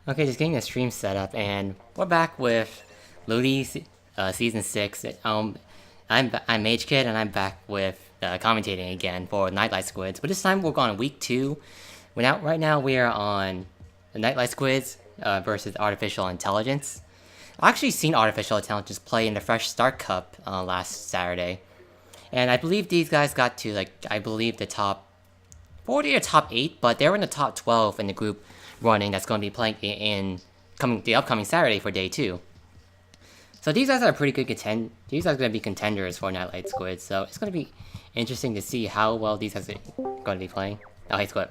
Okay, just getting the stream set up, and we're back with LUTI Season 6. I'm Mage Kid, and I'm back with commentating again for Nightlight Squids. But this time we're on week 2. Right now we are on the Nightlight Squids versus Artificial Intelligence. I've actually seen Artificial Intelligence play in the Fresh Start Cup last Saturday. And I believe these guys got to, the top 40 or top 8, but they were in the top 12 in the group running that's going to be playing in the upcoming Saturday for day 2. So these guys are pretty good These guys are going to be contenders for Nightlight Squid. So it's going to be interesting to see how well these guys are going to be playing. Oh, hey, Squid.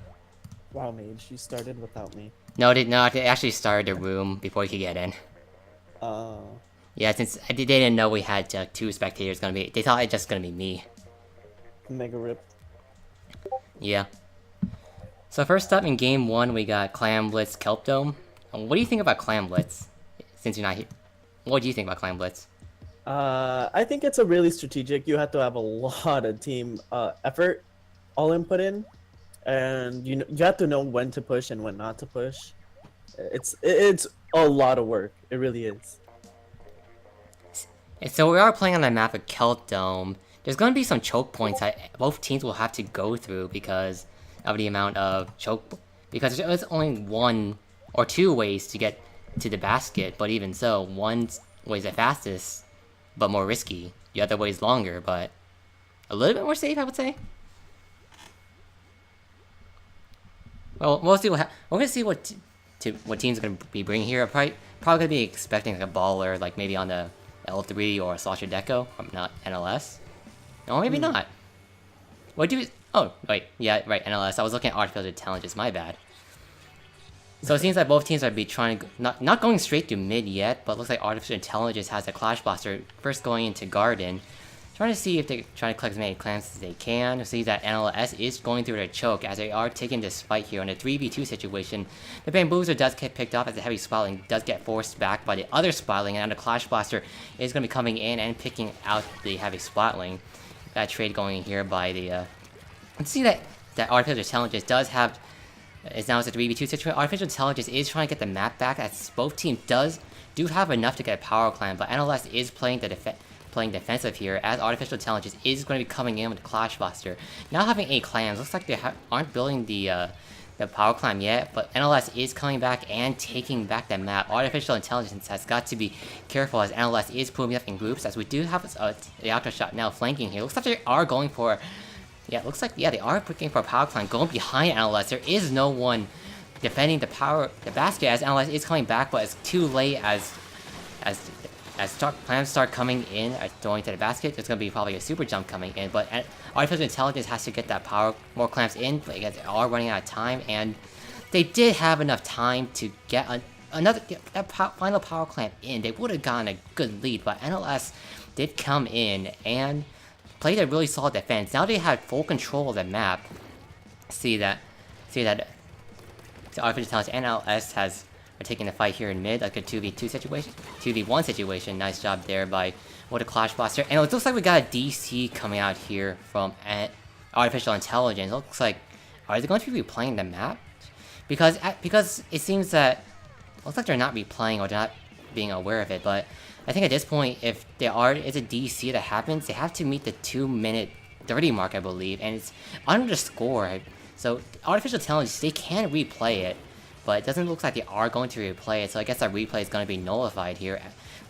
Wow, Mage, you started without me. No, they actually started the room before you could get in. Oh. Yeah, since they didn't know we had 2 spectators going to be. They thought it just going to be me. Mega rip. Yeah. So first up in game 1, we got Clam, Blitz, Kelp Dome. What do you think about Clam Blitz? Since you're not here, what do you think about Clam Blitz? I think it's a really strategic. You have to have a lot of team effort, all input in, and you have to know when to push and when not to push. It's a lot of work. It really is. And so we are playing on the map of Kelp Dome. There's going to be some choke points that both teams will have to go through because of the amount of choke, because there's only 1 or 2 ways to get to the basket, but even so, one way is the fastest, but more risky. The other way is longer, but a little bit more safe, I would say. Well, we'll see we're gonna see what teams are gonna be bringing here. Probably gonna be expecting like a baller, like maybe on the L3 or a Slosher Deco, not NLS. No, maybe not. What do we? Oh, wait, yeah, right, NLS. I was looking at Artificial Intelligence, my bad. So it seems like both teams would be trying to, not going straight to mid yet, but looks like Artificial Intelligence has a Clash Blaster first going into Garden. Trying to see if they're trying to collect as many clams as they can. You see that NLS is going through their choke as they are taking this fight here in a 3v2 situation. The Bamboozer does get picked up as the heavy spotling does get forced back by the other spotling, and the Clash Blaster is going to be coming in and picking out the heavy spotling. That trade going here by the let's see that Artificial Intelligence does have, is now it's a 3v2 situation. Artificial Intelligence is trying to get the map back as both teams do have enough to get a power clan, but NLS is playing defensive here as Artificial Intelligence is going to be coming in with the Clash Buster. Now having 8 clans, looks like they aren't building the power clan yet, but NLS is coming back and taking back the map. Artificial Intelligence has got to be careful as NLS is pulling up in groups, as we do have the Octo Shot now flanking here. Looks like they are going for, yeah, it looks like, yeah, they are looking for a power clan going behind NLS. There is no one defending the basket as NLS is coming back, but it's too late as plans start coming in, going to the basket. There's going to be probably a super jump coming in, but Artificial Intelligence has to get that more clamps in because they are running out of time, and they did have enough time to get that final power clamp in. They would have gotten a good lead, but NLS did come in and played a really solid defense. Now they have full control of the map. See that Artificial Intelligence and NLS are taking the fight here in mid, like a 2v2 situation, 2v1 situation. Nice job there by what a Clash Blaster. And it looks like we got a DC coming out here from Artificial Intelligence. It looks like, are they going to be replaying the map? Because it seems that looks like they're not replaying or they're not being aware of it. But I think at this point, if it's a DC that happens, they have to meet the 2-minute 30 mark, I believe, and it's under the score. So Artificial Intelligence, they can replay it, but it doesn't look like they are going to replay it. So I guess that replay is going to be nullified here.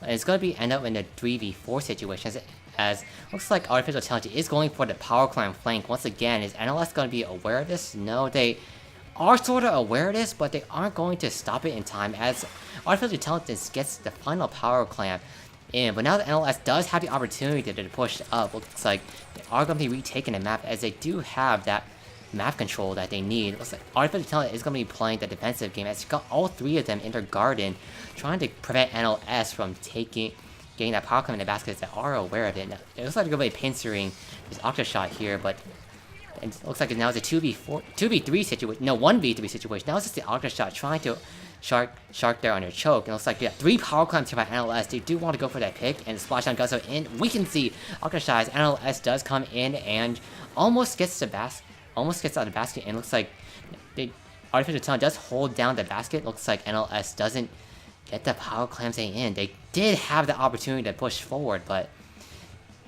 And it's going to end up in a 3v4 situation, as looks like Artificial Intelligence is going for the power climb flank. Once again, is NLS going to be aware of this? No, they are sort of aware of this, but they aren't going to stop it in time as Artificial Intelligence gets the final power clamp in. But now that NLS does have the opportunity to push up, looks like they are going to be retaking the map as they do have that map control that they need. Looks like Artificial Intelligence is going to be playing the defensive game as you got all 3 of them in their garden, trying to prevent NLS from getting that power clamp in the baskets that are aware of it. Now, it looks like they're going to be pincering this Octo Shot here, but it looks like now it's a 2v3 situation. No, 1v3 situation. Now it's just the Octo Shot trying to shark there on their choke. And it looks like, yeah, 3 power clamps here by NLS. They do want to go for that pick, and Splashdown goes in. We can see Octo Shot as NLS does come in and almost gets out of the basket, and looks like Artificial Talent does hold down the basket. Looks like NLS doesn't get the power clams in. They did have the opportunity to push forward, but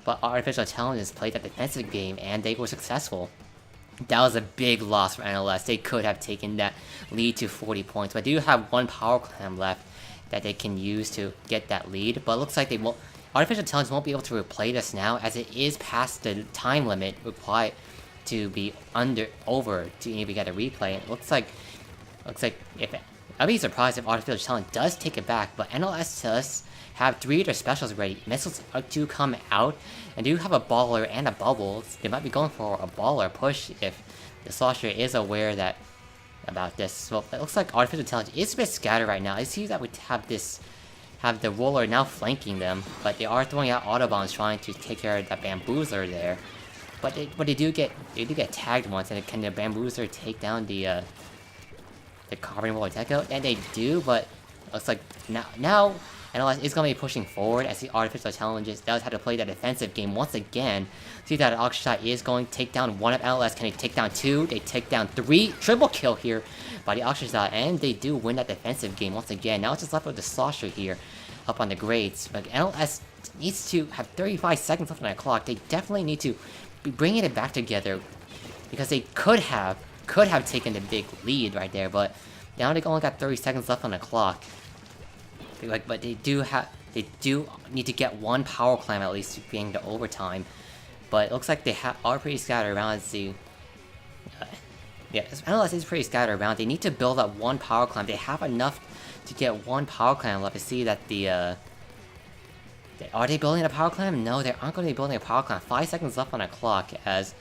Artificial Intelligence played that defensive game and they were successful. That was a big loss for NLS. They could have taken that lead to 40 points, but they do have one power clam left that they can use to get that lead. But it looks like they won't. Artificial Intelligence won't be able to replay this now, as it is past the time limit required to be over to even get a replay. It looks like if I'd be surprised if Artificial Intelligence does take it back, but NLS does have 3 of their specials ready. Missiles do come out, and do have a baller and a bubble. They might be going for a baller push if the Slosher is aware about this. So it looks like Artificial Intelligence is a bit scattered right now. I see that we have the roller now flanking them, but they are throwing out autobombs trying to take care of that bamboozler there. But they do get tagged once, and can the bamboozler take down the carbon roller deco? And they do, but it looks like now NLS is going to be pushing forward as the Artificial Intelligence does have to play that defensive game once again. See that auction shot is going to take down one of NLS. Can they take down 2? They take down 3. Triple kill here by the auction shot, and they do win that defensive game once again. Now it's just left with the Slosher here up on the grades. But NLS needs to have 35 seconds left on the clock. They definitely need to be bringing it back together, because they could have taken the big lead right there, but now they only got 30 seconds left on the clock. But they do need to get one power clam at least to be into overtime. But it looks like they are pretty scattered around as the NLS is pretty scattered around. They need to build up one power clam. They have enough to get one power clam left. I see that are they building a power clam? No, they aren't going to be building a power clam. 5 seconds left on the clock, as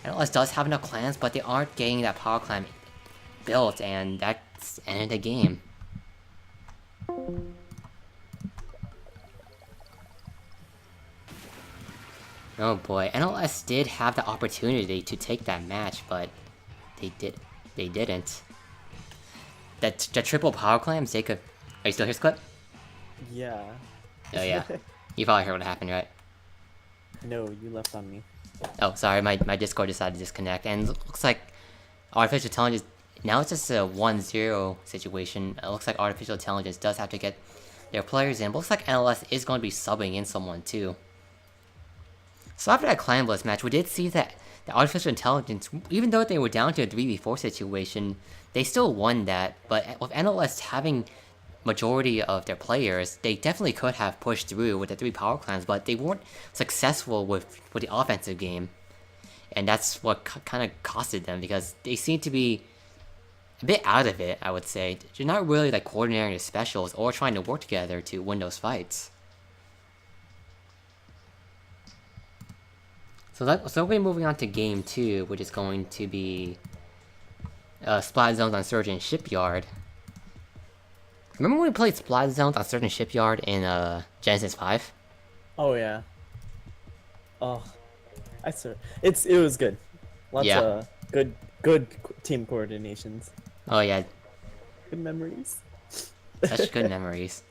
NLS does have enough clans, but they aren't getting that power clam built, and that's the end of the game. Oh boy, NLS did have the opportunity to take that match, but they didn't. The triple power clams, they could... Are you still here, Squid? Yeah. Oh yeah. You probably heard what happened, right? No, you left on me. Oh, sorry, my Discord decided to disconnect, and it looks like Artificial Intelligence... Now it's just a 1-0 situation. It looks like Artificial Intelligence does have to get their players in, but looks like NLS is going to be subbing in someone too. So after that Clam Blitz match, we did see that the Artificial Intelligence, even though they were down to a 3v4 situation, they still won that. But with NLS having majority of their players, they definitely could have pushed through with the 3 power clams, but they weren't successful with the offensive game. And that's what kind of costed them, because they seem to be a bit out of it, I would say. They're not really like coordinating the specials or trying to work together to win those fights. So we're going to be moving on to game 2, which is going to be Splat Zones on Surgeon Shipyard. Remember when we played Splat Zones on Surgeon Shipyard in Genesis 5? Oh yeah. Oh, it was good. Lots of good team coordinations. Oh yeah. Good memories. Such good memories.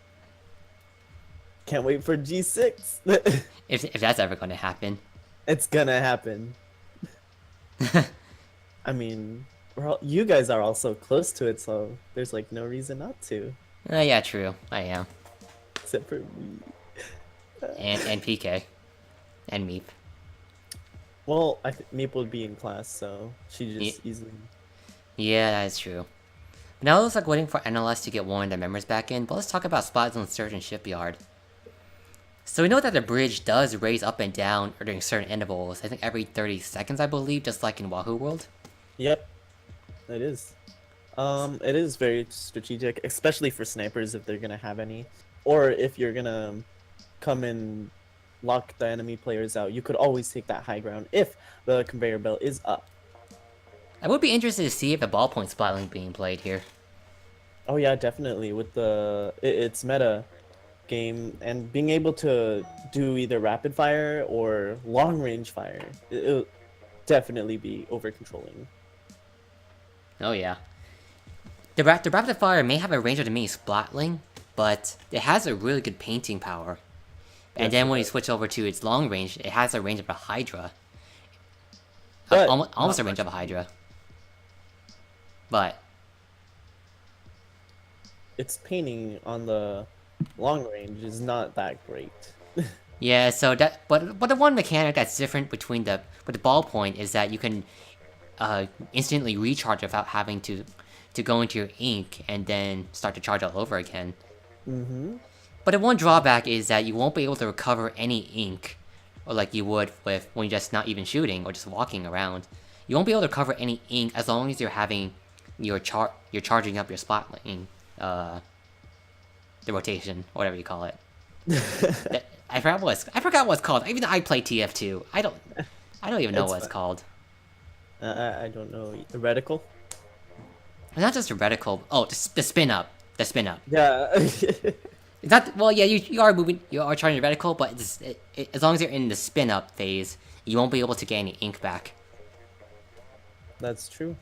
Can't wait for G6. if that's ever going to happen. It's gonna happen. I mean, you guys are all so close to it, so there's like no reason not to. Yeah, true. I am. Except for me. and PK. And Meep. Well, Meep would be in class, so she just easily... Yeah, that is true. Now it looks like waiting for NLS to get one of their members back in, but let's talk about Splat Zone Surgeon Shipyard. So we know that the bridge does raise up and down during certain intervals, I think every 30 seconds, I believe, just like in Wahoo World. Yep, it is. It is very strategic, especially for snipers if they're gonna have any. Or if you're gonna come and lock the enemy players out, you could always take that high ground if the conveyor belt is up. I would be interested to see if the ballpoint splatling being played here. Oh yeah, definitely. With it's meta game and being able to do either rapid fire or long range fire, it'll definitely be over controlling. Oh yeah. The rapid fire may have a range of the mini splatling, but it has a really good painting power. And then when you switch over to its long range, it has a range of a Hydra. Almost a range of a Hydra. But its painting on the long range is not that great. Yeah, so that but the one mechanic that's different between the with the ballpoint is that you can instantly recharge without having to go into your ink and then start to charge all over again. Mm-hmm. But the one drawback is that you won't be able to recover any ink, or like you would with when you're just not even shooting or just walking around. You won't be able to recover any ink as long as you're having you're charging up your splatling, the rotation, whatever you call it. I forgot what it's called. Even though I play TF2, I don't even know It's what it's fine. called. I don't know. The reticle? It's not just a reticle. Oh, the spin up. The spin up. Yeah. It's not. Well, yeah, you are moving. You are charging the reticle, but as long as you're in the spin up phase, you won't be able to get any ink back. That's true.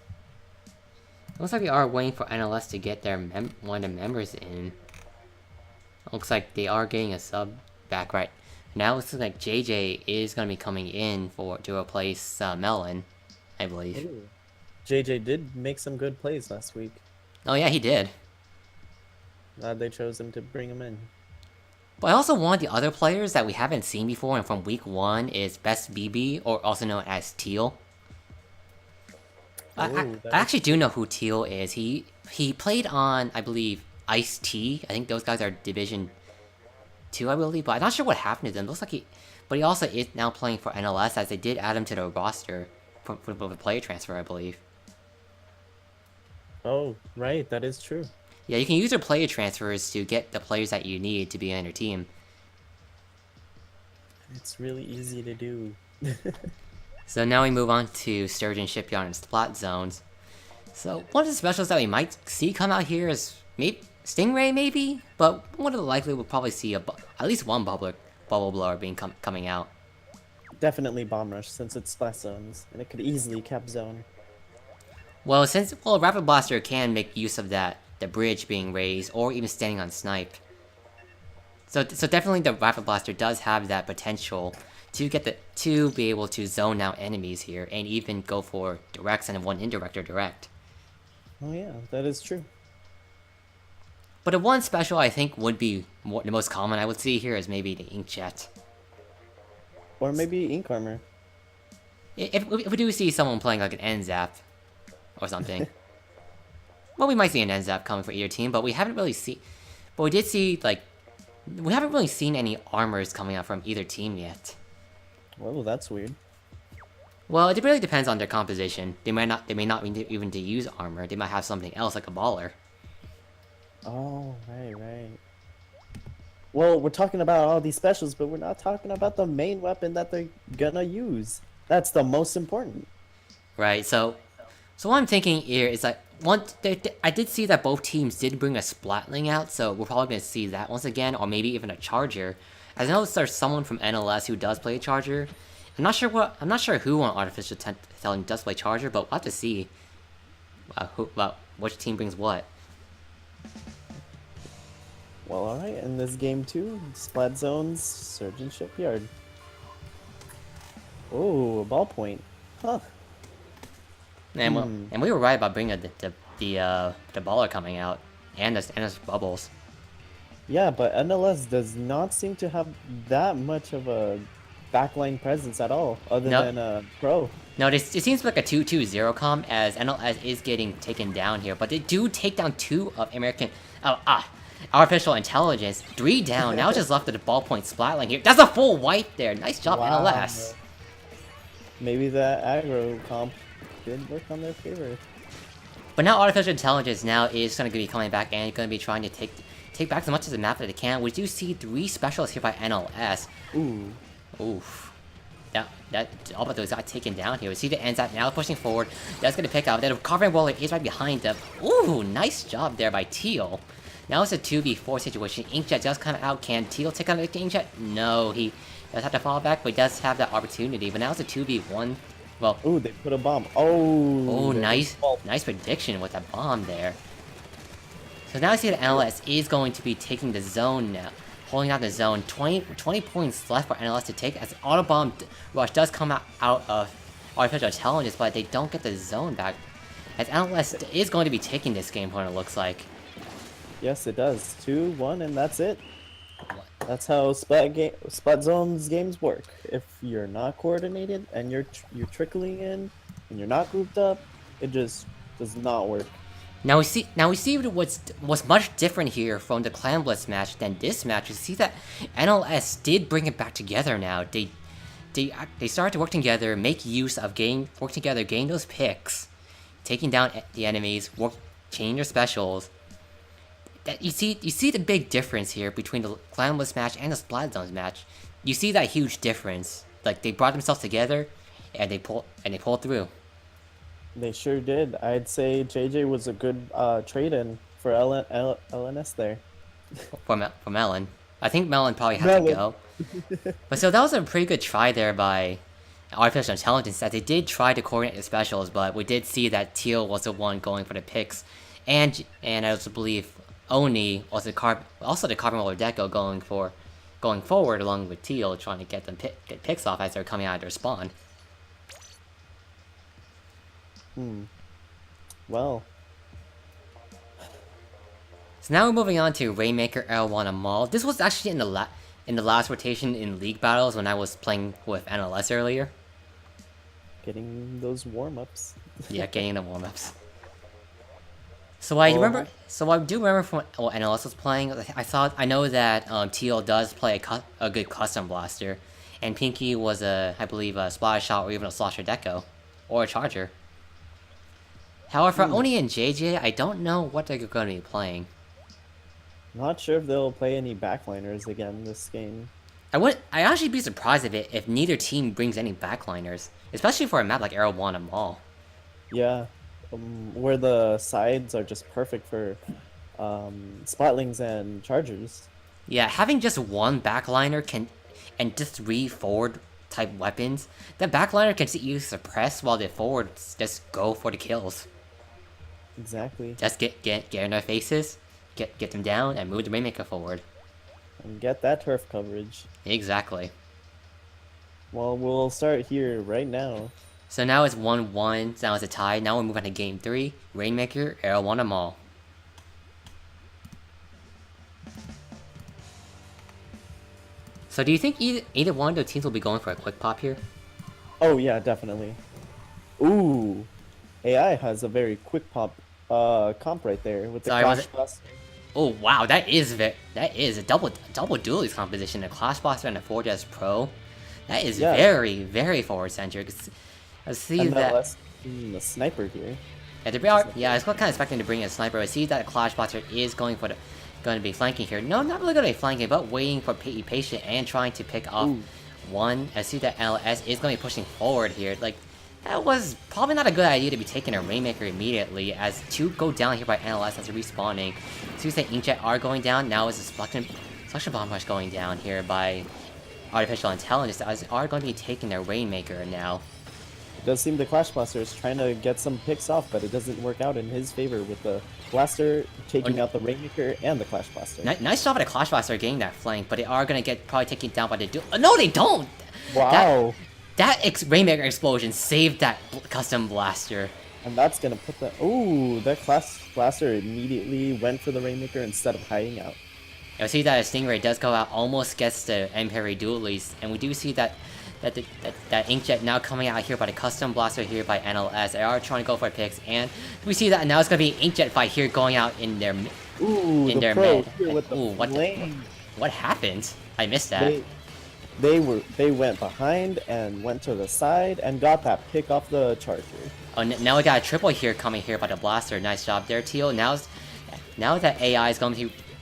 Looks like we are waiting for NLS to get their one of the members in. Looks like they are getting a sub back right now. It looks like JJ is gonna be coming in to replace Melon, I believe. Ooh. JJ did make some good plays last week. Oh yeah, he did. Glad they chose him to bring him in. But I also want the other players that we haven't seen before and from week 1 is Best BB, or also known as Teal. I actually do know who Teal is. He played on, I believe, Ice-T. I think those guys are Division 2, I believe, but I'm not sure what happened to them. Looks like but he also is now playing for NLS, as they did add him to the roster for the player transfer, I believe. Oh, right, that is true. Yeah, you can use your player transfers to get the players that you need to be on your team. It's really easy to do. So now we move on to Sturgeon Shipyard and Splat zones. So one of the specials that we might see come out here is maybe Stingray, maybe, but more than likely we'll probably see at least one bubble blower being coming out. Definitely Bomb Rush, since it's Splat zones, and it could easily cap zone. Well, Rapid Blaster can make use of that, the bridge being raised, or even standing on snipe. So definitely the Rapid Blaster does have that potential to be able to zone out enemies here, and even go for directs and one indirect or direct. Oh yeah, that is true. But the one special I think would be the most common I would see here is maybe the Inkjet. Or maybe Ink Armor. If we do see someone playing like an N-Zap or something. Well, we might see an N-Zap coming for either team, but we haven't really seen... But we did see, like... We haven't really seen any armors coming out from either team yet. Whoa, that's weird. Well, it really depends on their composition. They may not even to use armor. They might have something else, like a baller. Oh, right. Well, we're talking about all these specials, but we're not talking about the main weapon that they're gonna use. That's the most important. Right, so what I'm thinking here is that I did see that both teams did bring a Splatling out, so we're probably gonna see that once again, or maybe even a Charger. As I know there's someone from NLS who does play a Charger. I'm not sure who on Artificial Intelligence does play Charger, but we'll have to see which team brings what. Well, alright, in this game too, Splat Zones, Surgeon Shipyard. Oh, a ballpoint. Huh. And we were right about bringing the baller coming out, and the bubbles. Yeah, but NLS does not seem to have that much of a backline presence at all, other than Pro. No, it seems like a 2-2-0 comp, as NLS is getting taken down here, but they do take down 2 of Artificial Intelligence. 3 down, now just left at the ballpoint Splatling here. That's a full wipe there, nice job, Wow. NLS. Maybe that aggro comp did work on their favor. But now Artificial Intelligence now is going to be coming back and going to be trying to take back as much of the map that they can. We do see 3 specialists here by NLS. Ooh. Oof. That all but those got taken down here. We see the ends out now pushing forward. That's going to pick up. Then Carving Roller is right behind them. Ooh, nice job there by Teal. Now it's a 2v4 situation. Inkjet does come out. Can Teal take on the Inkjet? No, he does have to fall back, but he does have that opportunity. But now it's a 2v1. Well, ooh, they put a bomb. Oh, nice prediction with that bomb there. So now I see that NLS is going to be taking the zone now. Holding out the zone. 20 points left for NLS to take, as Autobomb Rush does come out of Artificial Intelligence, but they don't get the zone back. As NLS is going to be taking this game, what it looks like. Yes, it does. 2-1, and that's it. What? That's how Splat Zones games work. If you're not coordinated and you're trickling in and you're not grouped up, it just does not work. Now we see what's much different here from the Clam Blitz match than this match. You see that NLS did bring it back together now. They started to work together, make use of work together, gain those picks, taking down the enemies, changing their specials. That you see the big difference here between the Clam Blitz match and the Splat Zones match. You see that huge difference. Like they brought themselves together, and they pulled through. They sure did. I'd say JJ was a good trade-in for LNS there. For Melon. I think Melon probably had Melon. to go. But so that was a pretty good try there by Artificial Intelligence, that they did try to coordinate the specials, but we did see that Teal was the one going for the picks. And I also believe Oni was also the Carbon Roller Deco going forward along with Teal, trying to get picks off as they're coming out of their spawn. Well, So now we're moving on to Rainmaker, L1, and Maul. This was actually in the last rotation in League Battles when I was playing with NLS earlier. getting those warm-ups. Yeah, getting the warm-ups. So I do remember from what NLS was playing. I know that TL does play a good custom blaster, and Pinky was I believe a Splash Shot or even a Slosher Deco, or a Charger. However, Oni and JJ, I don't know what they're going to be playing. Not sure if they'll play any backliners again this game. I'd actually be surprised if neither team brings any backliners, especially for a map like Arrow 1 and Maul. Yeah, where the sides are just perfect for Splatlings and Chargers. Yeah, having just one backliner and just 3 forward type weapons, the backliner can see you suppress while the forwards just go for the kills. Exactly. Just get in their faces, get them down, and move the Rainmaker forward. And get that turf coverage. Exactly. Well, we'll start here right now. So now it's 1-1, so now it's a tie. Now we're moving to game 3. Rainmaker, Arrow 1 and Maul. So do you think either one of the teams will be going for a quick pop here? Oh yeah, definitely. Ooh, AI has a very quick pop comp right there with the Sorry, was Clash it- Blast. Oh wow, that is a double duelist composition, a Clash Blaster and a 4DS Pro. That is very, very forward centric. I see And that. the sniper here. Yeah, I was kind of expecting to bring in a sniper. I see that a Clash Blaster is going to be flanking here. No, not really going to be flanking, but waiting for patient and trying to pick off one. I see that LS is going to be pushing forward here. Like, that was probably not a good idea to be taking a Rainmaker immediately, as 2 go down here by NLS as they're respawning. So you say Inkjet are going down, now is a Selection Bomb Rush going down here by Artificial Intelligence, as are going to be taking their Rainmaker now. It does seem the Clash Blaster is trying to get some picks off, but it doesn't work out in his favor with the Blaster taking out the Rainmaker and the Clash Blaster. Nice job at the Clash Blaster getting that flank, but they are going to get probably taken down by the duel. No, they don't! Wow! That Rainmaker explosion saved that custom blaster. And that's gonna put the... Ooh, that Clash Blaster immediately went for the Rainmaker instead of hiding out. I see that a Stingray does go out, almost gets the Empire Duelist, and we do see that Inkjet now coming out here by the custom blaster here by NLS. They are trying to go for picks, and we see that now it's gonna be an Inkjet fight here going out in their mid. What happened? I missed that. They went behind and went to the side and got that pick off the Charger. Oh, now we got a triple here coming here by the blaster. Nice job there, Teal. Now that AI is going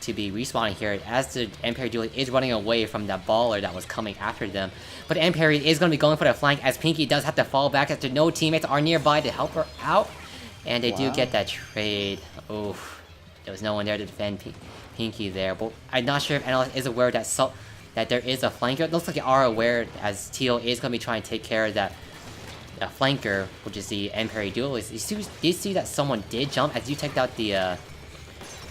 to be respawning here, as the Empire Duelist is running away from that baller that was coming after them. But Empire is going to be going for the flank, as Pinky does have to fall back after no teammates are nearby to help her out. And they do get that trade. Oof. There was no one there to defend Pinky there. But I'm not sure if NLS is aware that there is a flanker. It looks like they are aware, as Teal is going to be trying to take care of that flanker, which is the Empire Duelist. You see that someone did jump as you checked out the...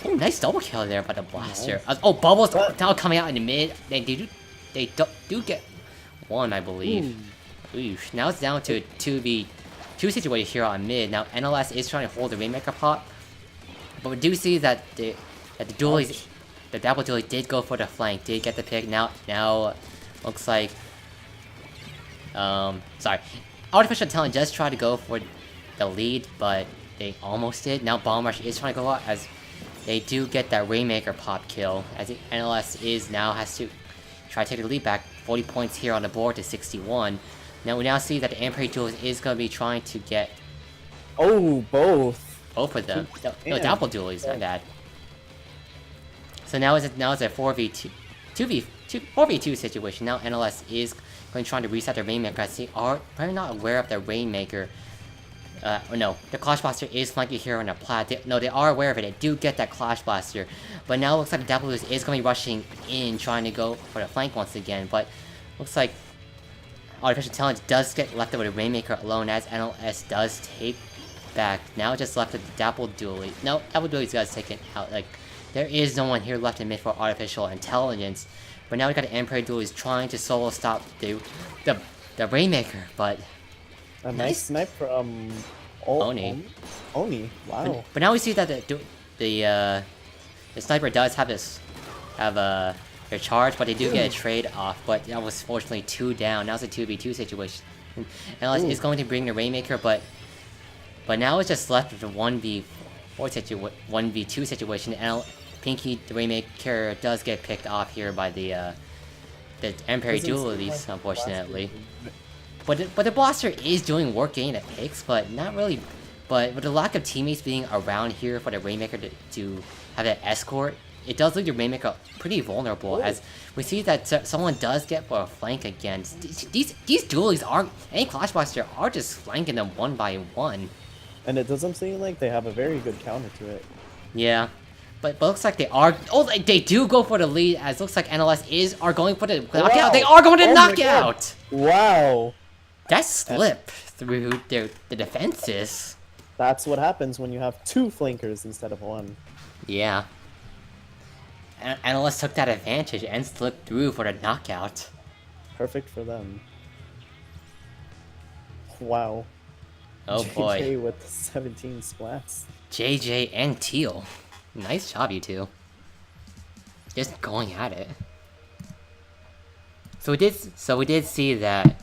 Oh, nice double kill there by the blaster. Nice. Oh, Bubbles now coming out in the mid. They do get one, I believe. Oof. Now it's down to a 2v2 situation here on mid. Now NLS is trying to hold the Rainmaker pot, but we do see that that the duelies, the double duelie did go for the flank, did get the pick. Now looks like, sorry, Artificial Intelligence does try to go for the lead, but they almost did. Now Bomb Rush is trying to go out as they do get that Rainmaker pop kill, as the NLS has to try to take the lead back. 40 points here on the board to 61. Now we now see that the Empire Duelist is going to be trying to get... Oh, both. Both of them. No, double duelies, not bad. So now it's a 4v2, 4v2 situation. Now NLS is going to try to reset the Rainmaker as they are probably not aware of the Rainmaker. No, the Clash Blaster is flanking here on the Plat. They are aware of it. They do get that Clash Blaster. But now it looks like the Double is going to be rushing in, trying to go for the flank once again. But looks like Artificial Intelligence does get left with a Rainmaker alone as NLS does take back. Now just left with the Double Duelie. No, Double Duelie's got taken out. Like, there is no one here left in mid for Artificial Intelligence. But now we got the Emperor Duelist trying to solo stop the Rainmaker, but... A nice snipe from Oni. Oni, wow. But now we see that the sniper does have their charge, but they do get a trade off. But that was fortunately 2 down. Now it's a 2v2 situation. NLS is going to bring the Rainmaker, but now it's just left with a 1v2 situation. And Pinky, the Rainmaker, does get picked off here by the Empire Duelies, unfortunately. But the Blaster is doing work getting the picks, but not really. But with the lack of teammates being around here for the Rainmaker to have that escort, it does leave the Rainmaker pretty vulnerable. As we see that someone does get for a flank again. These duelies any Clash Blaster are just flanking them one by one. And it doesn't seem like they have a very good counter to it. Yeah. But looks like they are. Oh, they do go for the lead. As looks like NLS are going for the knockout. Wow. They are going to knockout. Wow. That slip through the defenses. That's what happens when you have 2 flankers instead of 1. Yeah. Analysts took that advantage and slipped through for the knockout. Perfect for them. Wow. Oh boy. JJ with 17 splats. JJ and Teal. Nice job, you two. Just going at it. So we did see that.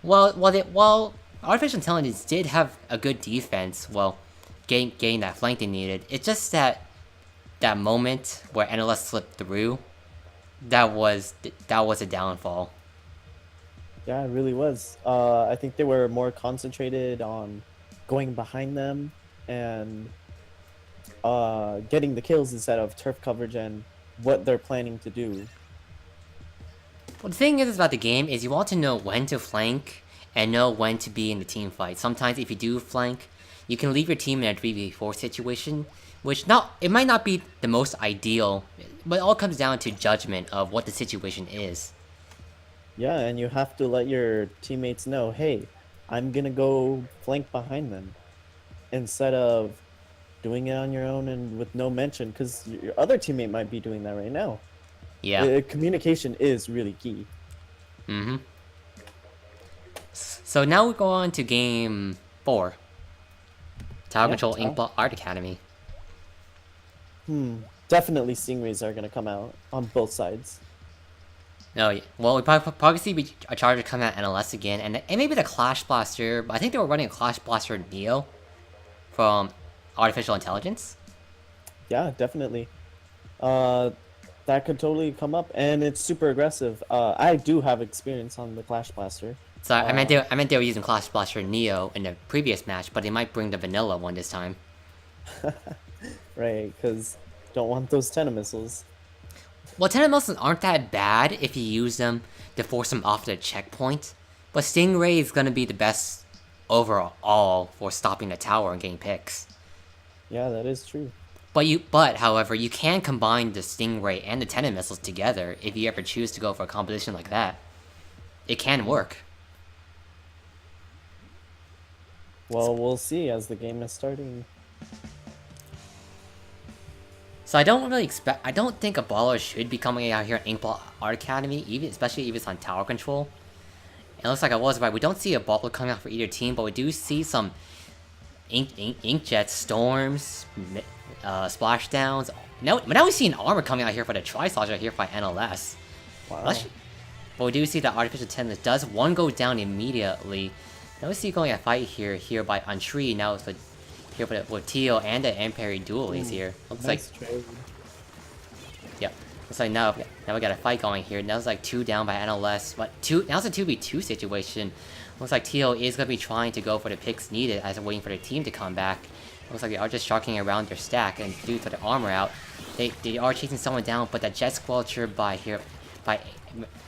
Well, Artificial Intelligence did have a good defense, getting that flank they needed. It's just that moment where NLS slipped through, that was a downfall. Yeah, it really was. I think they were more concentrated on going behind them and getting the kills instead of turf coverage and what they're planning to do. Well, the thing is about the game is you want to know when to flank and know when to be in the team fight. Sometimes if you do flank, you can leave your team in a 3v4 situation, which it might not be the most ideal, but it all comes down to judgment of what the situation is. Yeah, and you have to let your teammates know, hey, I'm gonna go flank behind them, instead of doing it on your own and with no mention, because your other teammate might be doing that right now. Yeah. Communication is really key. Mm-hmm. So now we go on to game 4. Tower Control Inkball Art Academy. Definitely Stingrays are gonna come out on both sides. No, well, we probably see a Charger come out NLS again, and maybe the Clash Blaster, but I think they were running a Clash Blaster Neo from Artificial Intelligence. Yeah, definitely. That could totally come up, and it's super aggressive. I do have experience on the Clash Blaster. So I meant they were using Clash Blaster Neo in the previous match, but they might bring the vanilla one this time. Right, because don't want those Tenna missiles. Well, Tenna missiles aren't that bad if you use them to force them off the checkpoint, but Stingray is gonna be the best overall for stopping the tower and getting picks. Yeah, that is true. However, you can combine the Stingray and the Tenna missiles together if you ever choose to go for a composition like that. It can work. Well, we'll see as the game is starting. So I don't think a baller should be coming out here in Inkball Art Academy, especially if it's on tower control. It looks like I was right. We don't see a baller coming out for either team, but we do see some Inkjet storms, splashdowns. Now we see an armor coming out here for the Tri-Slosher here by NLS. Wow. But we do see that Artificial Intelligence does one go down immediately. Now we see going a fight here by Untree. Now it's here with Tio and the Empire Dualies here. Looks Nice like trade. yeah. Looks like now we got a fight going here. Now it's like 2 down by NLS, but now it's a 2v2 situation. Looks like Tio is gonna be trying to go for the picks needed as they're waiting for the team to come back. Looks like they are just sharking around their stack and due to the armor out. They are chasing someone down, but the Jet Squelcher by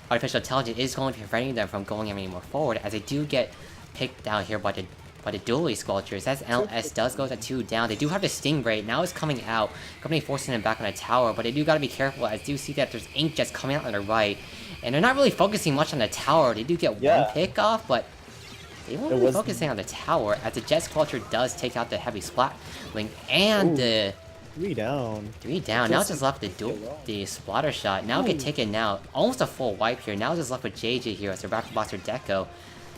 Artificial Intelligence is going to be preventing them from going any more forward as they do get picked down here by the Dually Squelchers. As NLS does go to 2 down, they do have the Stingray. Now it's coming out, company forcing them back on the tower, but they do gotta be careful as do see that there's Inkjets coming out on the right. And they're not really focusing much on the tower. They do get one pick off, but they won't really focusing on the tower as the Jet Squelcher does take out the heavy Splat link and the 3 down. 3 down. Now it's just left the splatter shot. Now get taken now. Almost a full wipe here. Now it's just left with JJ here as the Raptor Blaster Deco.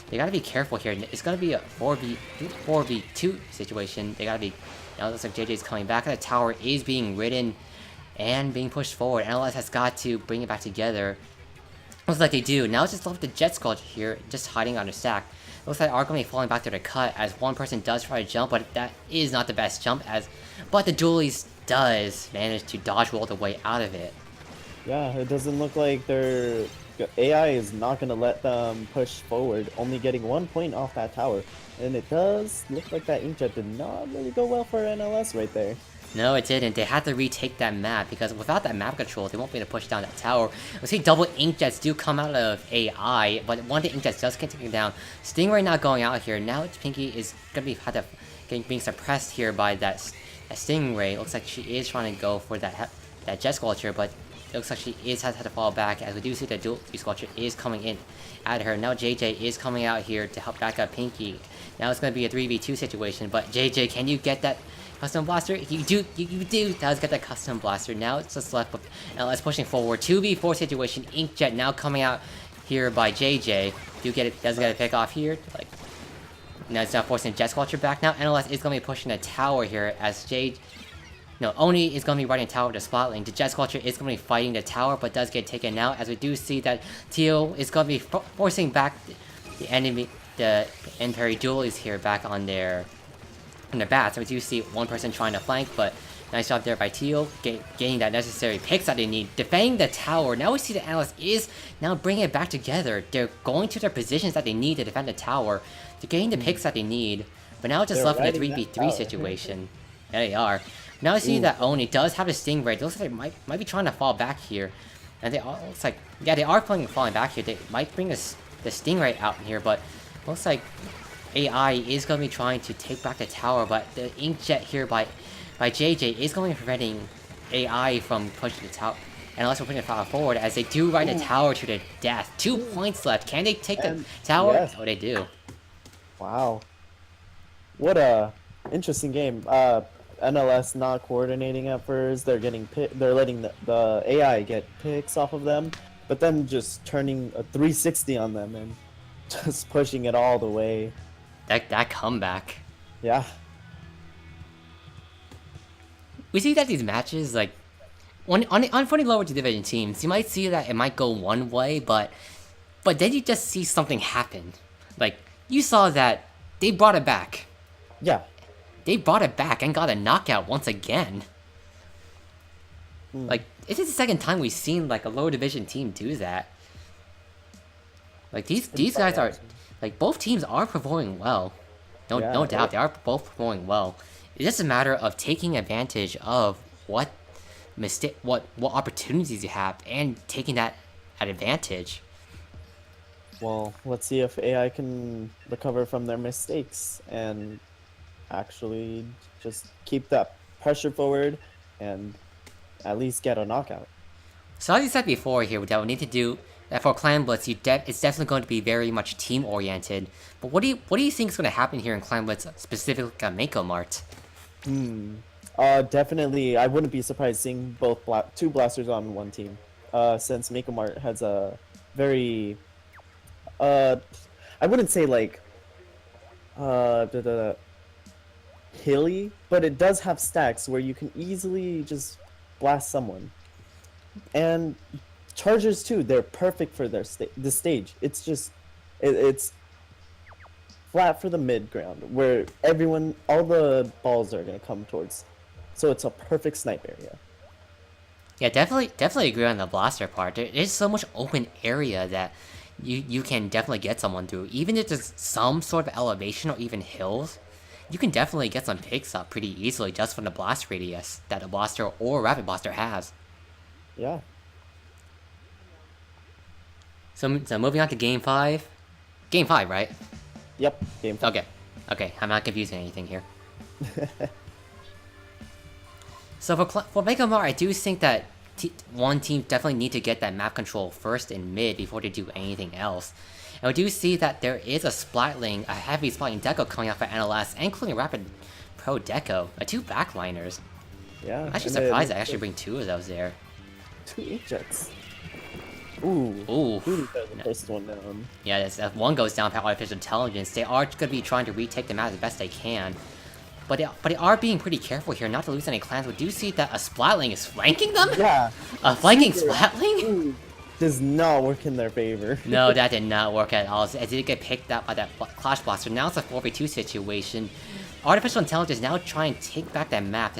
They gotta be careful here. It's gonna be a 4v2 situation. They gotta be. Now it looks like JJ's coming back, and the tower is being ridden and being pushed forward. NLS has got to bring it back together. Looks like they do. Now it's just left the Jet Squelcher here, just hiding on the stack. Looks like Arc falling back to the cut as one person does try to jump, but that is not the best jump but the Dualies does manage to dodge roll the way out of it. Yeah, it doesn't look like their AI is not going to let them push forward, only getting 1 point off that tower. And it does look like that Inkjet did not really go well for NLS right there. No, it didn't. They had to retake that map because without that map control, they won't be able to push down that tower. We see double Inkjets do come out of AI, but one of the Inkjets does get taken down. Stingray not going out here. Now Pinky is gonna be being suppressed here by that Stingray. Looks like she is trying to go for that Jet Squelcher, but it looks like she has had to fall back as we do see that Dual Squelcher is coming in at her. Now JJ is coming out here to help back up Pinky. Now it's gonna be a 3v2 situation, but JJ, can you get that Custom Blaster? You do does get that Custom Blaster. Now it's just left with LS pushing forward. 2v4 situation. Inkjet now coming out here by JJ. Does get a pick off here. Now it's now forcing Jet Squelcher back. Now NLS is gonna be pushing a tower here as Oni is gonna be riding tower to Splat lane. The Jet Squelcher is gonna be fighting the tower, but does get taken out as we do see that Teal is gonna be forcing back the enemy, the Empire Dualies here back on their bats. So we do see one person trying to flank, but nice job there by Teal, getting that necessary picks that they need. Defending the tower. Now we see the analyst is now bringing it back together. They're going to their positions that they need to defend the tower. They're getting the picks that they need, but now it's just left in a 3v3 situation. There they are. Now I see that Oni does have a Stingray. It looks like they might be trying to fall back here. And they looks like, yeah, they are falling back here. They might bring the Stingray out here, but looks like AI is going to be trying to take back the tower, but the Inkjet here by JJ is going to be preventing AI from pushing the tower. And also putting the tower forward as they do ride the tower to the death. 2 points left. Can they take the tower? Yes. Oh, they do. Wow. What a interesting game. NLS not coordinating at first. They're letting the AI get picks off of them, but then just turning a 360 on them and just pushing it all the way. That comeback. Yeah. We see that these matches, like, on funny lower division teams, you might see that it might go one way, but then you just see something happen. Like, you saw that they brought it back. Yeah. They brought it back and got a knockout once again. Like, this is the second time we've seen, like, a lower division team do that. Like, these guys are, like, both teams are performing well. No doubt, they are both performing well. It's just a matter of taking advantage of what opportunities you have and taking that advantage. Well, let's see if AI can recover from their mistakes and actually just keep that pressure forward and at least get a knockout. So as you said before here, that we need to do that for Clam Blitz. It's definitely going to be very much team oriented. But what do you think is going to happen here in Clam Blitz, specifically at Mako Mart? Definitely, I wouldn't be surprised seeing both two blasters on one team. Since Mako Mart has a very, I wouldn't say like, hilly, but it does have stacks where you can easily just blast someone. And chargers too, they're perfect for the stage. It's just it's flat for the mid ground where all the balls are gonna come towards. So it's a perfect snipe area. Yeah, definitely agree on the blaster part. There is so much open area that you can definitely get someone through. Even if there's some sort of elevation or even hills, you can definitely get some picks up pretty easily just from the blast radius that a blaster or rapid blaster has. Yeah. So moving on to game 5. Game 5, right? Yep. Game 5. Okay, I'm not confusing anything here. So for Mega Mar, I do think that one team definitely need to get that map control first in mid before they do anything else. And we do see that there is a Splatling, a heavy Splatling Deco coming out for NLS, including Rapid Pro Deco, 2 backliners. Yeah. I'm actually surprised I actually bring 2 of those there. 2 inkjets. Ooh. Ooh. The first one down. Yeah, if one goes down by artificial intelligence, they are going to be trying to retake the map as best they can. But they are being pretty careful here not to lose any clans. We do see that a Splatling is flanking them? Yeah. A flanking Splatling? Ooh. Does not work in their favor. No, that did not work at all. It did get picked up by that Clash Blaster. Now it's a 4v2 situation. Artificial Intelligence now trying to take back that map.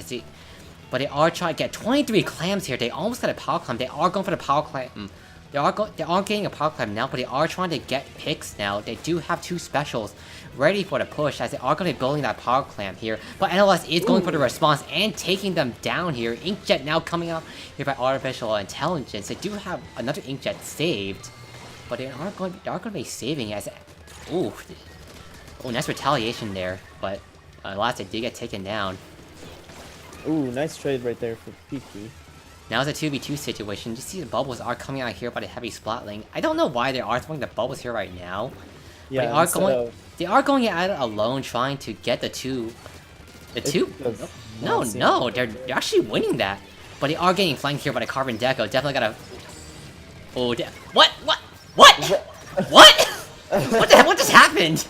But they are trying to get 23 clams here. They almost got a power clam. They are going for the power clam. They are getting a power clam now, but they are trying to get picks now. They do have 2 specials ready for the push, as they are going to be building that power clam here. But NLS is going for the response and taking them down here. Inkjet now coming out here by Artificial Intelligence. They do have another Inkjet saved, but they are going to be saving it as... Ooh, nice retaliation there, but last they did get taken down. Ooh, nice trade right there for Piki. Now it's a 2v2 situation. You see the bubbles are coming out here by the heavy Splatling. I don't know why they are throwing the bubbles here right now. Yeah, they are going at it alone, trying to get the two. No, they're actually winning that. But they are getting flanked here by the Carbon Deco. Definitely gotta. Oh, what? What just happened?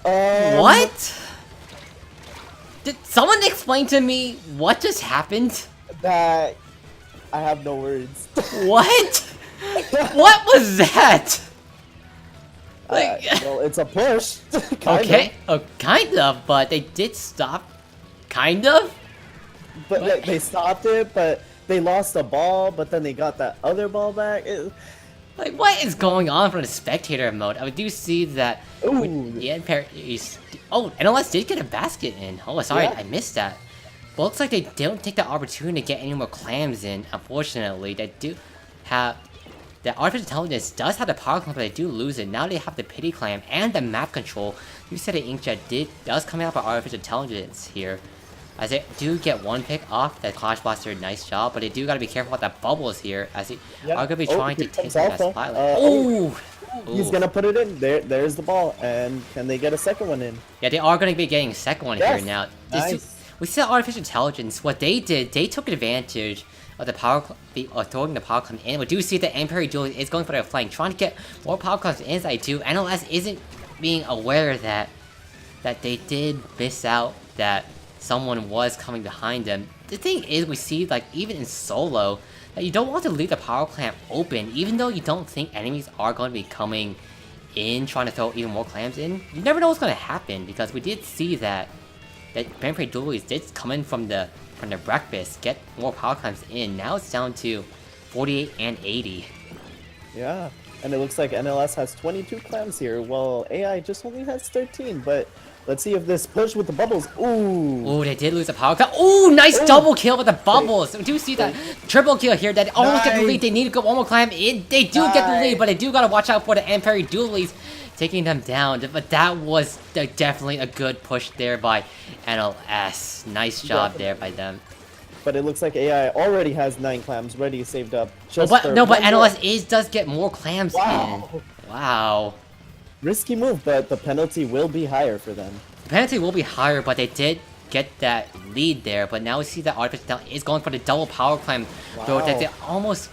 What? Did someone explain to me what just happened? That I have no words. What? What was that? Like, well, it's a push. Okay, kind of, but they did stop. Kind of? But they stopped it, but they lost the ball, but then they got that other ball back. Like, what is going on from the spectator mode? I do see that... Ooh. Oh, NLS did get a basket in. Oh, sorry, Yeah. I missed that. But looks like they don't take the opportunity to get any more clams in, unfortunately. They do have... The Artificial Intelligence does have the power clam, but they do lose it. Now they have the pity clam and the map control. You said the Inkjet does come out by Artificial Intelligence here. As they do get 1 pick off that Clash Blaster, nice job, but they do gotta be careful about the bubbles here, as they are gonna be trying to take that spotlight. He's gonna put it in. There's the ball, and can they get a second one in? Yeah, they are gonna be getting a second one here now. Nice. We see Artificial Intelligence. What they did, they took advantage of the throwing the power clam in. We do see that Empire Duel is going for their flank, trying to get more power clams in as I do. NLS isn't being aware that they did miss out that someone was coming behind them. The thing is, we see, like, even in solo, that you don't want to leave the power clamp open, even though you don't think enemies are going to be coming in, trying to throw even more clams in. You never know what's going to happen, because we did see that Vampire Duelies did come in from the breakfast, get more power clams in. Now it's down to 48 and 80. Yeah, and it looks like NLS has 22 clams here, while AI just only has 13, but let's see if this push with the bubbles. Ooh, they did lose a power clam. Ooh, nice double kill with the bubbles. We do see that triple kill here. That almost get the lead. They need to get one more clam in. They do get the lead, but they do gotta watch out for the Empire Duelies taking them down. But that was definitely a good push there by NLS. Nice job there by them. But it looks like AI already has 9 clams ready, saved up. But NLS does get more clams in. Wow. Risky move, but the penalty will be higher for them. The penalty will be higher, but they did get that lead there. But now we see that Artificial is going for the double power climb. Though that they almost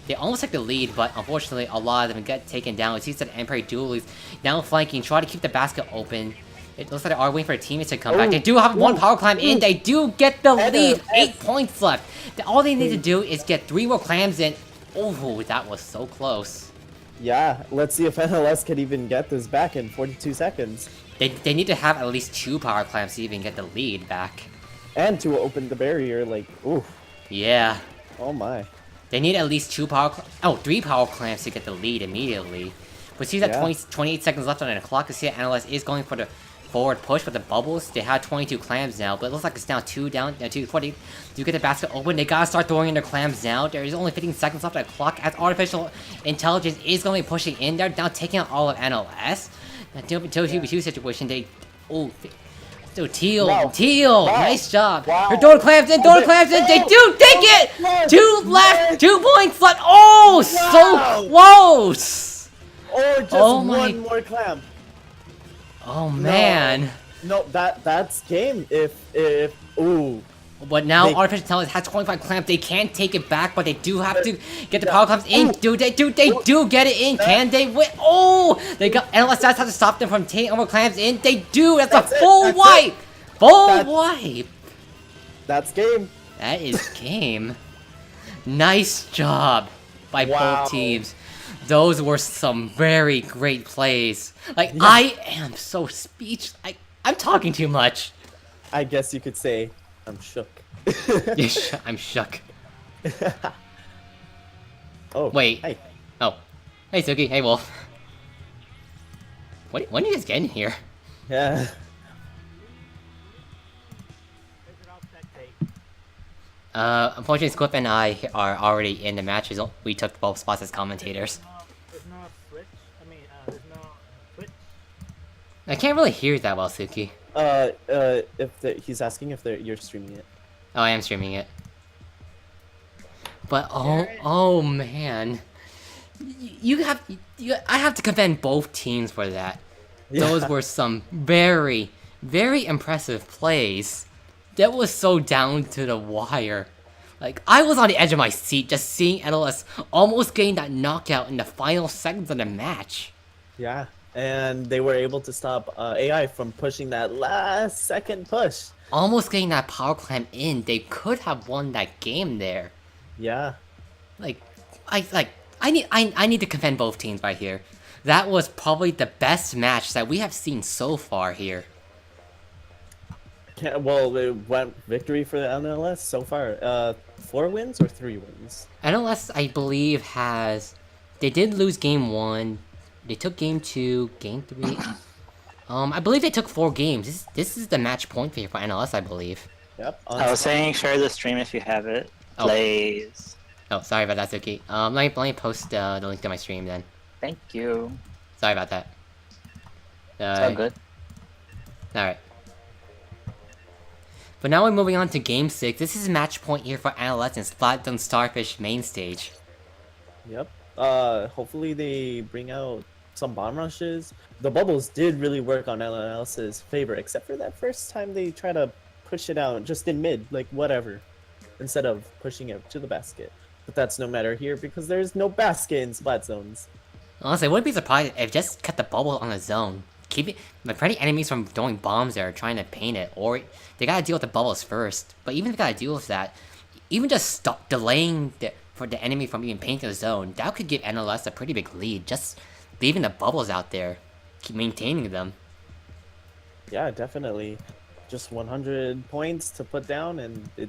take the lead, but unfortunately a lot of them get taken down. We see that Empire Duelies now flanking, try to keep the basket open. It looks like they are waiting for a teammate to come back. They do have one power clam in. They do get the lead. 8 points left. All they need to do is get 3 more clams in. Oh, that was so close. Yeah, let's see if NLS can even get this back in 42 seconds. They need to have at least 2 power clams to even get the lead back. And to open the barrier, like, ooh. Yeah. Oh my. They need at least 3 power clamps to get the lead immediately. But see that 28 seconds left on the clock. You see that NLS is going for the forward push with the bubbles. They have 22 clams now, but it looks like it's now 2 down, 240. Do get the basket open. They gotta start throwing in their clams now. There's only 15 seconds left on the clock as artificial intelligence is going to be pushing in there, now taking out all of NLS. Now, 2v2 situation, they... Oh, so Teal, nice job. They're throwing clams in, they do take it! 2 left, 2 points left. Oh, so close! Or just one more clam. Oh man. No, that's game if ooh. But now artificial intelligence has 25 clamps. They can't take it back, but they do have to get the power clamps in. They do get it in. Can they win? Oh, they got NLS have to stop them from taking more clamps in. They do. That's a full wipe. Full wipe. That's game. That is game. Nice job by both teams. Those were some very great plays. Like, I am so I'm talking too much. I guess you could say I'm shook. I'm shook. Oh, wait. Hey. Oh. Hey, Suki. Hey, Wolf. When did you guys get in here? Yeah. Unfortunately, Squip and I are already in the matches. We took both spots as commentators. There's no switch. There's no switch. I can't really hear that well, Suki. He's asking if you're streaming it. Oh, I am streaming it. But oh man, I have to commend both teams for that. Yeah. Those were some very, very impressive plays. That was so down to the wire. Like, I was on the edge of my seat just seeing NLS almost getting that knockout in the final seconds of the match. Yeah, and they were able to stop AI from pushing that last second push. Almost getting that power clamp in. They could have won that game there. Yeah. I need to commend both teams right here. That was probably the best match that we have seen so far here. Well, it went victory for the NLS so far. 4 wins or 3 wins? NLS, I believe, they did lose game 1. They took game 2, game 3. I believe they took 4 games. This is the match point here for NLS, I believe. Yep. I was saying share the stream if you have it. Please. Oh, sorry about that, Suki. Let me post the link to my stream then. Thank you. Sorry about that. It's all good. Alright. But now we're moving on to game 6. This is match point here for NLS and Splat on Starfish main stage. Yep. Hopefully they bring out some bomb rushes. The bubbles did really work on NLS's favor, except for that first time they try to push it out just in mid, like whatever, instead of pushing it to the basket. But that's no matter here because there's no basket in Splat zones. Honestly, I wouldn't be surprised if just cut the bubble on the zone. Preventing enemies from throwing bombs there or trying to paint it, or they gotta deal with the bubbles first. But even if they gotta deal with that, even just stop delaying for the enemy from even painting the zone, that could give NLS a pretty big lead. Just leaving the bubbles out there, keep maintaining them. Yeah, definitely. Just 100 points to put down, and it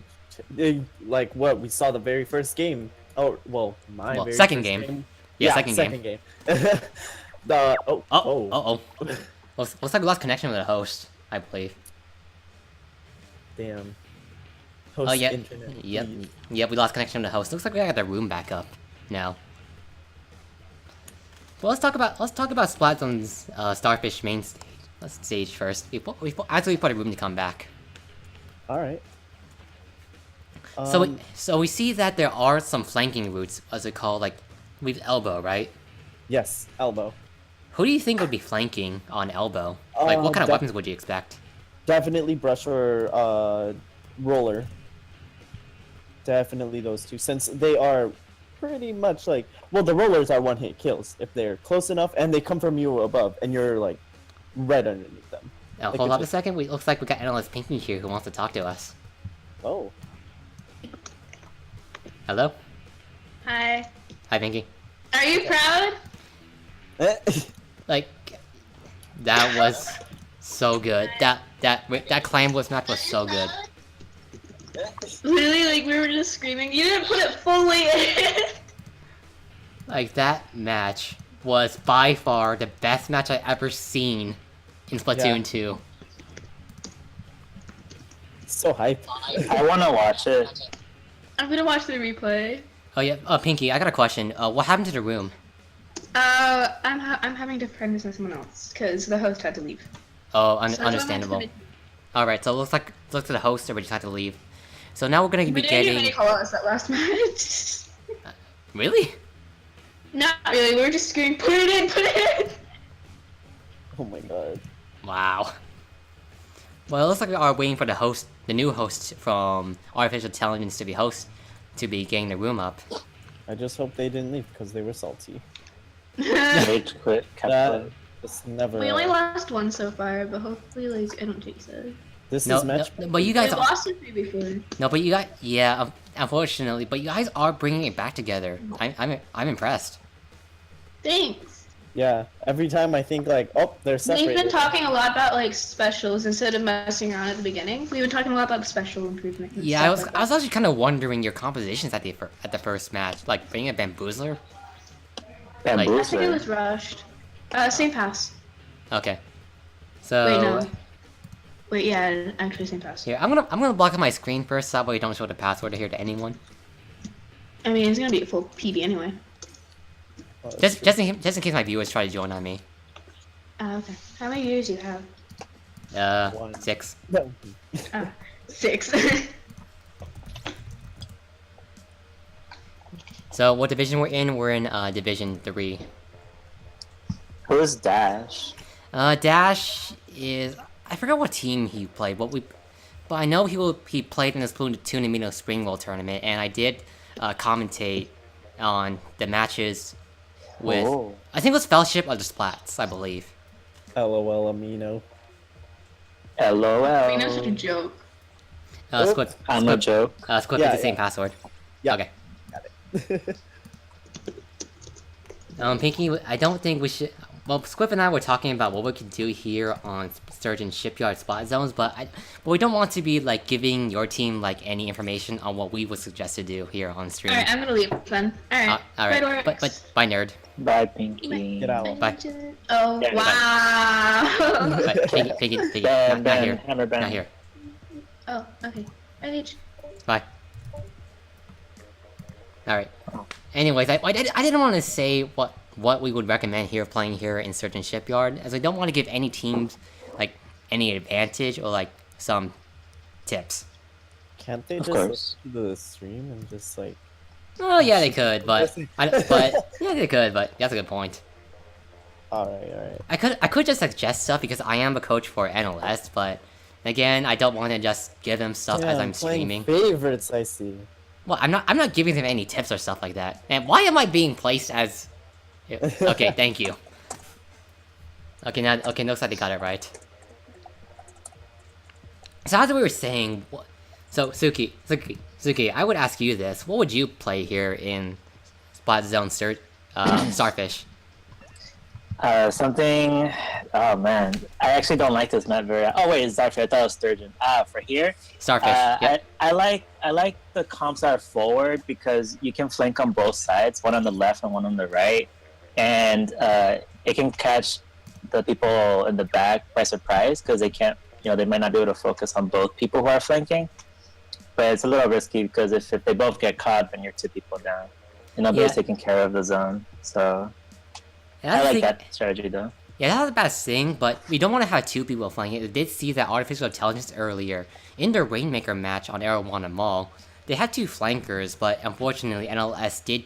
like what we saw the very first game. Oh, well, very second first game. Yeah, second game. Looks like we lost connection with the host, I believe. Damn. Host internet. Yep, we lost connection with the host. Looks like we got the room back up now. Well, let's talk about Splat's Starfish main stage first. After we put a room to come back. All right. So we see that there are some flanking routes, as we call, like with elbow, right? Yes, elbow. Who do you think would be flanking on elbow? Like, what kind of weapons would you expect? Definitely brush or roller. Definitely those two, since they are pretty much like, well, the rollers are one-hit kills if they're close enough and they come from you above and you're like right underneath them. Like hold it's on a just- second. Looks like we got analyst Pinky here who wants to talk to us. Oh. Hello? Hi. Hi, Pinky. Are you proud? Like, that was so good. That Clam was match was so good. Literally, like, we were just screaming. You didn't put it fully in. Like, that match was by far the best match I ever seen in Splatoon Yeah. 2. So hype. I wanna watch it. I'm gonna watch the replay. Oh yeah, Pinky, I got a question. What happened to the room? I'm having to friend this with someone else because the host had to leave. Oh, So I went to understandable. the- Alright, so it looks like the host or we just had to leave. So now we're gonna We be didn't getting... even call us that last match. Really? Not really. We were just screaming, "Put it in! Put it in!" Oh my god. Wow. Well, it looks like we are waiting for the new host from Artificial Intelligence to be getting the room up. I just hope they didn't leave because they were salty. Rage quit. That Captain. is never. We only lost one so far, but hopefully, like, I don't take so. This No, is match. but you We guys, lost it before. no, but you guys, yeah, unfortunately, but you guys are bringing it back together. I'm impressed. Thanks. Yeah. Every time I think like, oh, they're We've separated. been talking a lot about like specials instead of messing around at the beginning. We've been talking a lot about special improvement. and Yeah, stuff like I was actually kind of wondering your compositions at the first match, like bringing a Bamboozler. that. I think it Bamboozler. was rushed. Same pass. Okay. So Wait, no. Wait, yeah, actually same pass. here, I'm gonna block out my screen first, so that way you don't show the password here to anyone. I mean, it's gonna be a full PB anyway. Oh, that's Just in case my viewers try to join on me. Okay. How many years do you have? One. 6. true. 6. So what division we're in? We're in Division 3. Who's Dash? Dash is I forgot what team he played, but I know he played in the Splatoon Amino Spring World tournament, and I did commentate on the matches with Oh. I think it was Fellowship of the Splats, I believe. LOL Amino. LOL. I mean, that's such a joke. Squid, I'm a joke. Squid Yeah, picked the same yeah. password. Yeah. Okay. Got it. Pinky, I don't think we should. Well, Squiff and I were talking about what we could do here on certain shipyard spot zones, but we don't want to be like giving your team like any information on what we would suggest to do here on stream. Alright, I'm gonna leave then. Alright. Alright, but bye, nerd. Bye, Pinky. Get out. Bye. Oh, Yeah, wow. Bye. Pinky, Ban, not ban, here, hammer ban. not here. Oh, okay. Bye, Leech. Bye. Alright. Anyways, I didn't want to say what we would recommend here playing here in certain shipyard, as I don't want to give any teams like any advantage or like some tips. Can't they Of just course. listen to the stream and just like? Oh yeah, they could, but yeah, they could, but that's a good point. All right. I could just suggest stuff because I am a coach for NLS, but again, I don't want to just give them stuff as I'm playing streaming. favorites, I see. Well, I'm not giving them any tips or stuff like that. And why am I being placed as? Okay, thank you. Okay, looks like they got it right. So as we were saying, so Suki, I would ask you this: what would you play here in Splat Zone Starfish? Something. Oh man, I actually don't like this map very. Oh wait, it's Starfish. I thought it was Sturgeon. For here, Starfish. Yep. I like the comps that are forward because you can flank on both sides, one on the left and one on the right, and it can catch the people in the back by surprise because they can't. They might not be able to focus on both people who are flanking. But it's a little risky because if they both get caught, then you're 2 people down. And nobody's taking care of the zone. So And I like think- that strategy though. Yeah, that's not the best thing, but we don't want to have 2 people flanking it. I did see that artificial intelligence earlier in their Rainmaker match on Arrow 1 and Mall. They had 2 flankers, but unfortunately NLS did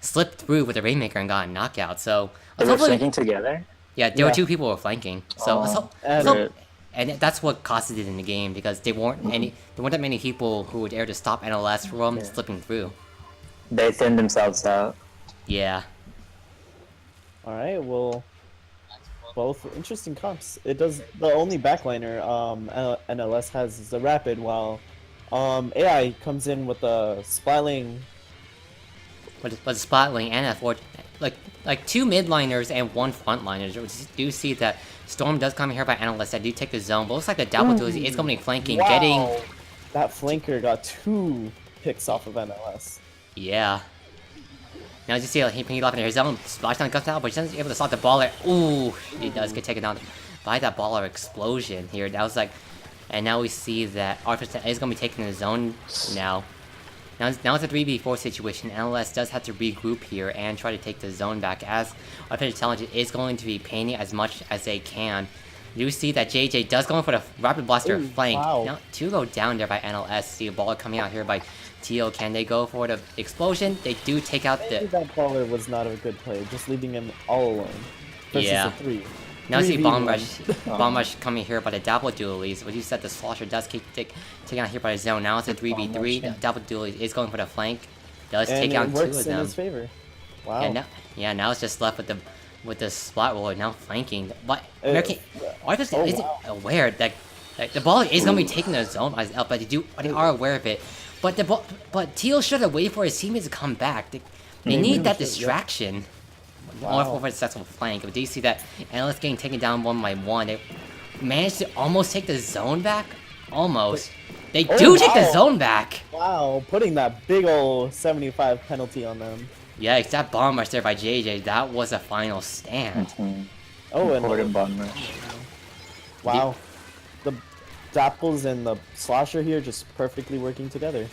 slip through with the Rainmaker and got a knockout. So They were hopefully- flanking together. yeah, there were Yeah. 2 people who were flanking. So, And- and that's what costed it in the game because there weren't that many people who would dare to stop NLS from slipping through. They thinned themselves out. Yeah. All right. Well, both interesting comps. It does the only backliner NLS has is the rapid, while AI comes in with the splatling. But Splatling and F4, like 2 midliners and 1 frontliners. We do see that Storm does come here by Analyst that do take the zone, but looks like the Double Duels is going to be flanking, Wow. getting... That flanker got 2 picks off of NLS. Yeah. Now as you see, he pinging off in his zone, Splashdown comes out, but he's not able to stop the baller. Ooh, he does get taken down by that baller explosion here. That was like... And now we see that Artificer is going to be taking the zone now. Now it's a 3v4 situation. NLS does have to regroup here and try to take the zone back, as Artificial Intelligence is going to be painting as much as they can. You see that JJ does go in for the Rapid Blaster Ooh, flank. wow. Now, 2 go down there by NLS. See a ball coming out here by Teal. Can they go for the explosion? They do take out Maybe the... that baller was not a good play, just leaving him all alone. Versus Yeah. a 3. Now see 3v1. Bomb Rush coming here by the Double Duelies. But you said the Slosher does take out here by the zone. Now it's a 3v3. The Double Duelies is going for the flank. Does And take it out 2 works of in them. his favor. Wow. Now it's just left with the Splat Roller now flanking. But Uh, American Artificer oh, isn't wow. aware that the ball is gonna be taking the zone by but they are aware of it. But Teal should have waited for his teammates to come back. They need that distraction. Wow. Or for a successful flank. But do you see that Analyst getting taken down 1 by 1? They managed to almost take the zone back? Almost. They do take the wow. zone back! Wow, putting that big ol' 75 penalty on them. Yeah, that bomb rush there by JJ, that was a final stand. Oh, and Important bomb rush. wow. The Dapples and the Slosher here just perfectly working together.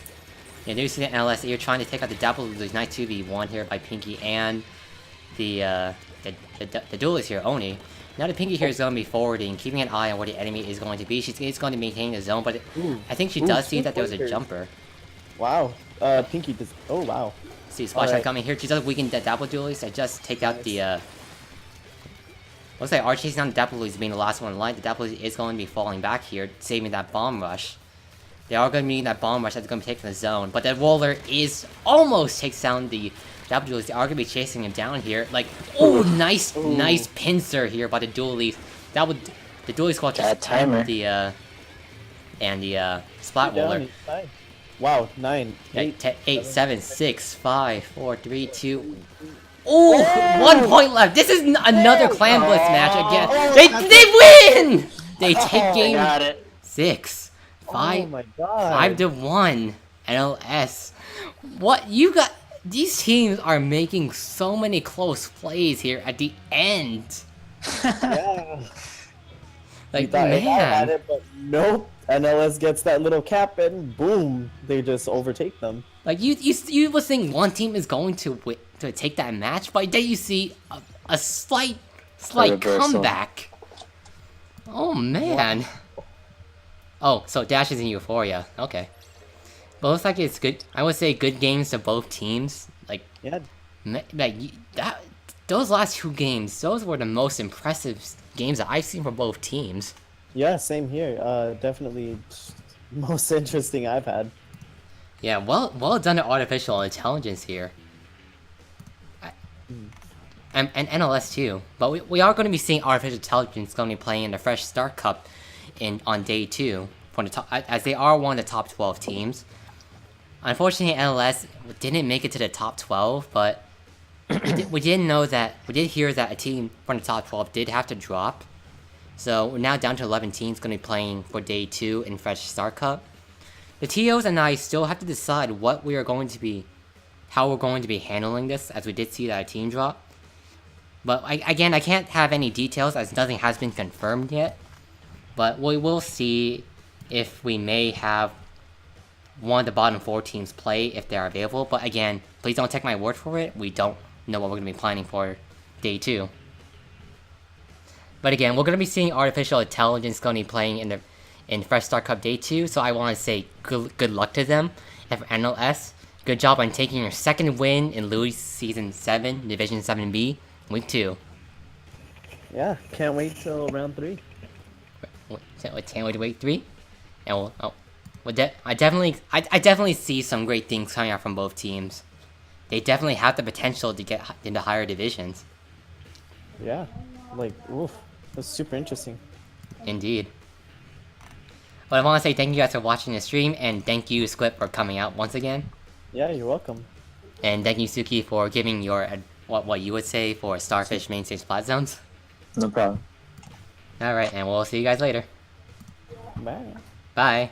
Yeah, do you see the NLS? You're trying to take out the Double Duelies, nice 2v1 here by Pinky and the duelist here, Oni. Now the Pinky here is going to be forwarding, keeping an eye on where the enemy is going to be. She's going to maintain the zone, but I think she does see that there was a flankers. jumper. Wow. Pinky does. Oh, wow. See, Splash Alright. coming here. She does weaken the Double Duelies. I just take out the, looks like Arch chasing down the Double Duelies being the last one in line. The Double Duelies is going to be falling back here, saving that bomb rush. They are going to be needing that bomb rush that's going to be taking the zone, but the Roller is almost takes down the Double Duelies. They are going to be chasing him down here. Like, oh, nice pincer here by the Duelies. That would, the Duelies squad just Bad timer. the Splat Down, Roller. he's fine. Wow, 9, 8. 8, 7, 6, 5, 4, 3, 2. Oh, 1 point left. This is another Clam Blitz match again. They win. They take game Got it. 6, Oh 5, my god. 5-1. NLS. What you got? These teams are making so many close plays here at the end. Yeah. Like, You thought AI had man. it, but nope. NLS gets that little cap and boom, they just overtake them. Like you was thinking one team is going to take that match, but then you see a slight reversal. comeback. Oh man. Oh, so Dash is in Euphoria. Okay. But it looks like it's good. I would say good games to both teams. Like, Yeah. those last 2 games, those were the most impressive games that I've seen from both teams. Yeah, same here. Definitely most interesting I've had. Yeah, well done to Artificial Intelligence here. And NLS too. But we are going to be seeing Artificial Intelligence going to be playing in the Fresh Start Cup on day 2 for the top, as they are one of the top 12 teams. Unfortunately, NLS didn't make it to the top 12, but we did hear that a team from the top 12 did have to drop. So we're now down to 11 teams going to be playing for day 2 in Fresh Start Cup. The TOs and I still have to decide how we're going to be handling this, as we did see that a team drop. But I can't have any details as nothing has been confirmed yet. But we will see if we may have one of the bottom 4 teams play if they are available. But again, please don't take my word for it. We don't know what we're going to be planning for day 2. But again, we're going to be seeing Artificial Intelligence going to be playing in Fresh Start Cup Day 2, so I want to say good luck to them. And for NLS, good job on taking your 2nd win in LUTI Season 7, Division 7B, Week 2. Yeah, can't wait till round 3. Can't wait to Week 3. And I definitely see some great things coming out from both teams. They definitely have the potential to get into higher divisions. Yeah, like, oof. was super interesting. Indeed. But I want to say thank you guys for watching the stream, and thank you, Squid, for coming out once again. Yeah, you're welcome. And thank you, Suki, for giving your what you would say for Starfish main stage splat zones. No problem. Alright, and we'll see you guys later. Bye. Bye.